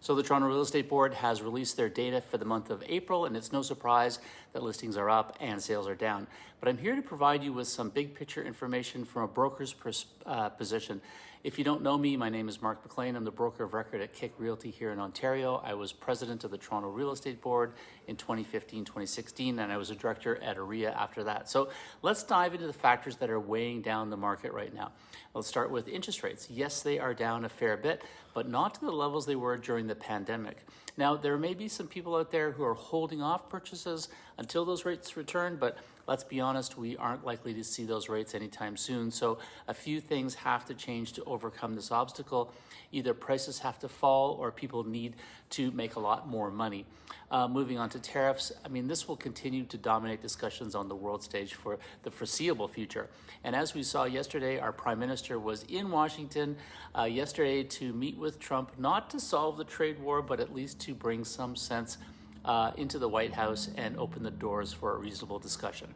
So the Toronto Real Estate Board has released their data for the month of April, and it's no surprise that listings are up and sales are down. But I'm here to provide you with some big picture information from a broker's position. If you don't know me, my name is Mark McLean. I'm the broker of record at Kick Realty here in Ontario. I was president of the Toronto Real Estate Board in 2015, 2016, and I was a director at AREA after that. So let's dive into the factors that are weighing down the market right now. Let's start with interest rates. Yes, they are down a fair bit, but not to the levels they were during the pandemic. Now, there may be some people out there who are holding off purchases until those rates return, but let's be honest, we aren't likely to see those rates anytime soon. So a few things have to change to overcome this obstacle. Either prices have to fall or people need to make a lot more money. Moving on to tariffs, I mean, this will continue to dominate discussions on the world stage for the foreseeable future. And as we saw yesterday, our Prime Minister was in Washington yesterday to meet with Trump, not to solve the trade war, but at least to bring some sense into the White House and open the doors for a reasonable discussion.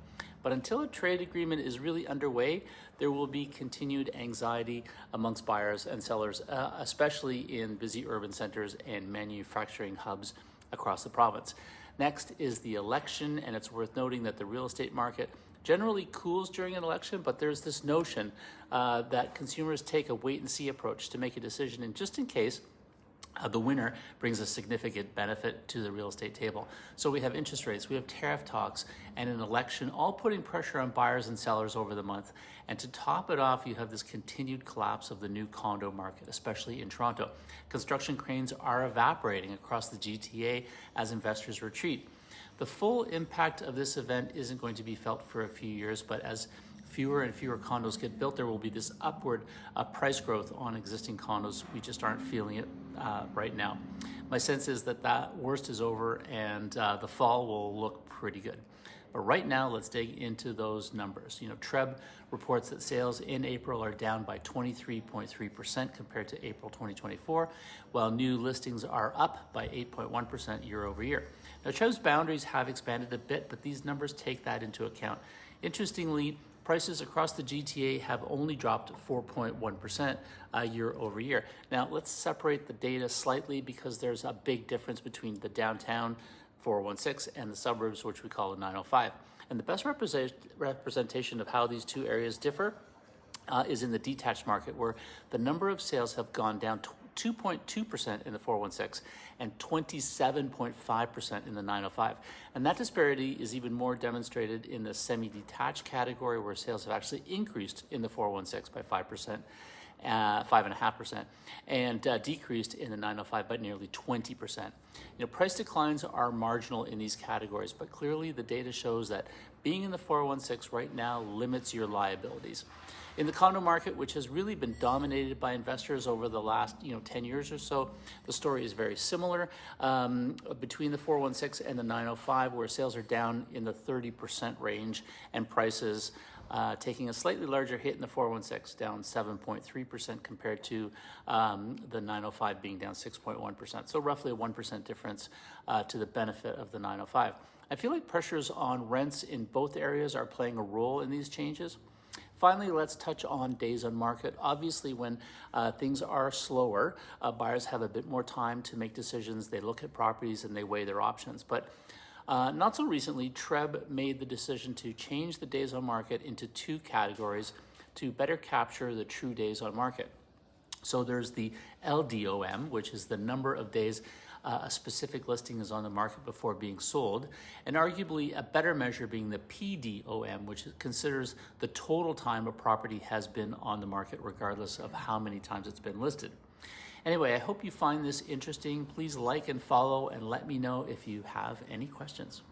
But until a trade agreement is really underway, there will be continued anxiety amongst buyers and sellers, especially in busy urban centers and manufacturing hubs across the province. Next is the election, and it's worth noting that the real estate market generally cools during an election, but there's this notion that consumers take a wait-and-see approach to make a decision, and just in case, the winner brings a significant benefit to the real estate table. So we have interest rates, we have tariff talks, and an election all putting pressure on buyers and sellers over the month. And to top it off, you have this continued collapse of the new condo market, especially in Toronto. Construction cranes are evaporating across the GTA as investors retreat. The full impact of this event isn't going to be felt for a few years, but as fewer and fewer condos get built, there will be this upward price growth on existing condos. We just aren't feeling it right now. My sense is that worst is over and the fall will look pretty good. But right now, let's dig into those numbers. You know, TREB reports that sales in April are down by 23.3% compared to April 2024, while new listings are up by 8.1% year over year. Now, TREB's boundaries have expanded a bit, but these numbers take that into account. Interestingly, prices across the GTA have only dropped 4.1% year over year. Now, let's separate the data slightly because there's a big difference between the downtown 416 and the suburbs, which we call the 905. And the best representation of how these two areas differ is in the detached market, where the number of sales have gone down 2.2% in the 416 and 27.5% in the 905. And that disparity is even more demonstrated in the semi-detached category, where sales have actually increased in the 416 by 5%. 5.5%, and decreased in the 905 by nearly 20%. You know, price declines are marginal in these categories, but clearly the data shows that being in the 416 right now limits your liabilities. In the condo market, which has really been dominated by investors over the last 10 years or so, the story is very similar. Between the 416 and the 905, where sales are down in the 30% range and prices taking a slightly larger hit in the 416, down 7.3% compared to the 905 being down 6.1%. So roughly a 1% difference to the benefit of the 905. I feel like pressures on rents in both areas are playing a role in these changes. Finally, let's touch on days on market. Obviously, when things are slower, buyers have a bit more time to make decisions. They look at properties and they weigh their options. But not so recently, TREB made the decision to change the days on market into two categories to better capture the true days on market. So there's the LDOM, which is the number of days a specific listing is on the market before being sold, and arguably a better measure being the PDOM, which considers the total time a property has been on the market regardless of how many times it's been listed. Anyway, I hope you find this interesting. Please like and follow and let me know if you have any questions.